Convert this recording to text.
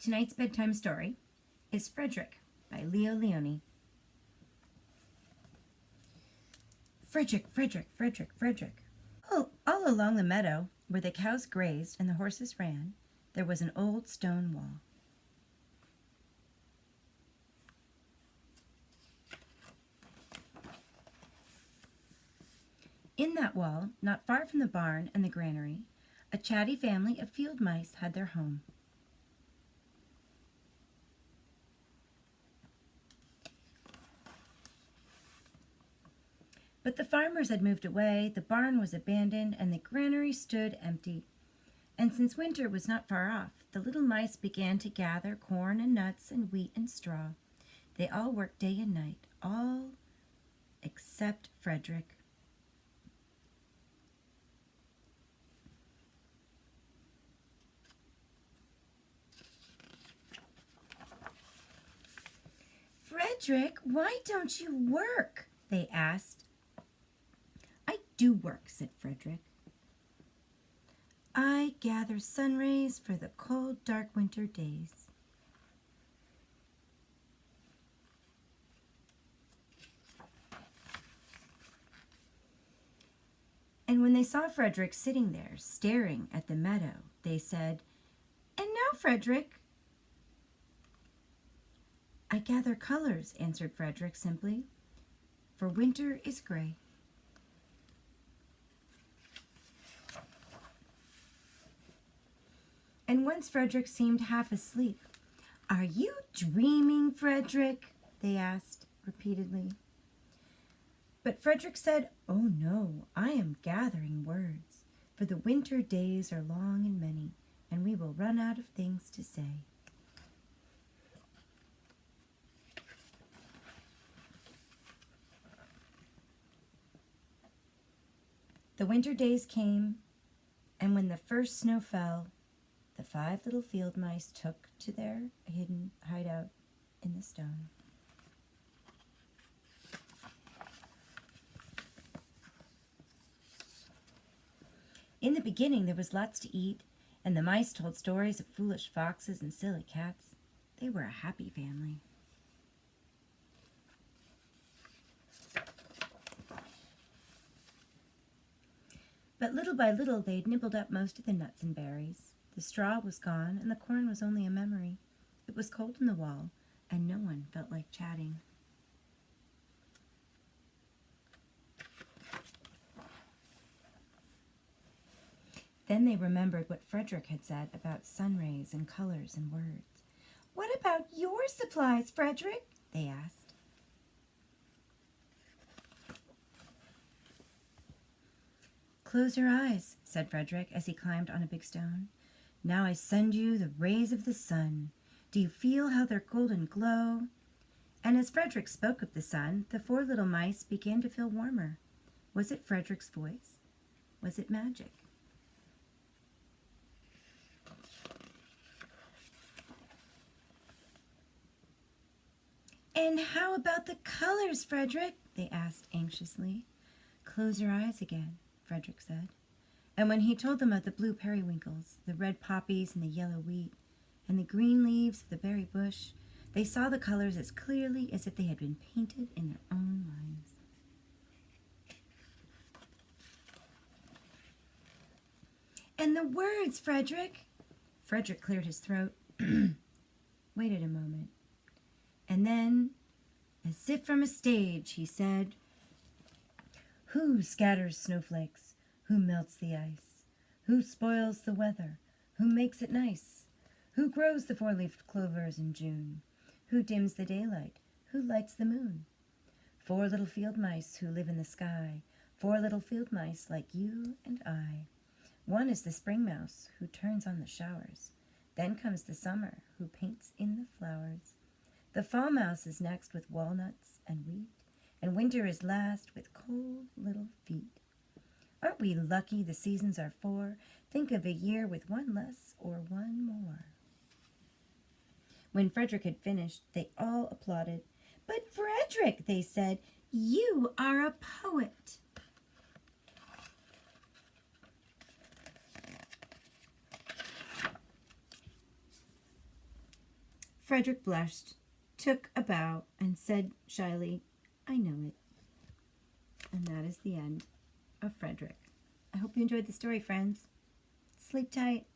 Tonight's bedtime story is Frederick by Leo Leone. Frederick, Frederick, Frederick, Frederick. All along the meadow, where the cows grazed and the horses ran, there was an old stone wall. In that wall, not far from the barn and the granary, a chatty family of field mice had their home. But the farmers had moved away, the barn was abandoned, and the granary stood empty. And since winter was not far off, the little mice began to gather corn and nuts and wheat and straw. They all worked day and night, all except Frederick. Frederick, why don't you work? They asked. I do work, said Frederick. I gather sun rays for the cold, dark winter days. And when they saw Frederick sitting there, staring at the meadow, they said, And now, Frederick? I gather colors, answered Frederick simply, for winter is gray. And once Frederick seemed half asleep. Are you dreaming, Frederick? They asked repeatedly. But Frederick said, Oh no, I am gathering words, for the winter days are long and many, and we will run out of things to say. The winter days came, and when the first snow fell, the 5 little field mice took to their hidden hideout in the stone. In the beginning, there was lots to eat, and the mice told stories of foolish foxes and silly cats. They were a happy family. But little by little, they had nibbled up most of the nuts and berries. The straw was gone, and the corn was only a memory. It was cold in the wall, and no one felt like chatting. Then they remembered what Frederick had said about sun rays and colors and words. What about your supplies, Frederick? They asked. Close your eyes, said Frederick as he climbed on a big stone. Now I send you the rays of the sun. Do you feel how their golden glow? And as Frederick spoke of the sun, the 4 little mice began to feel warmer. Was it Frederick's voice? Was it magic? And how about the colors, Frederick? They asked anxiously. Close your eyes again, Frederick said. And when he told them of the blue periwinkles, the red poppies and the yellow wheat, and the green leaves of the berry bush, they saw the colors as clearly as if they had been painted in their own minds. And the words, Frederick? Frederick cleared his throat, waited a moment, and then, as if from a stage, he said, Who scatters snowflakes? Who melts the ice? Who spoils the weather? Who makes it nice? Who grows the 4-leafed clovers in June? Who dims the daylight? Who lights the moon? 4 little field mice who live in the sky, 4 little field mice like you and I. One is the spring mouse who turns on the showers. Then comes the summer who paints in the flowers. The fall mouse is next with walnuts and wheat, and winter is last with cold little feet. Aren't we lucky the seasons are 4? Think of a year with 1 less or 1 more. When Frederick had finished, they all applauded. But Frederick, they said, you are a poet. Frederick blushed, took a bow, and said shyly, "I know it." And that is the end of Frederick. I hope you enjoyed the story, friends. Sleep tight.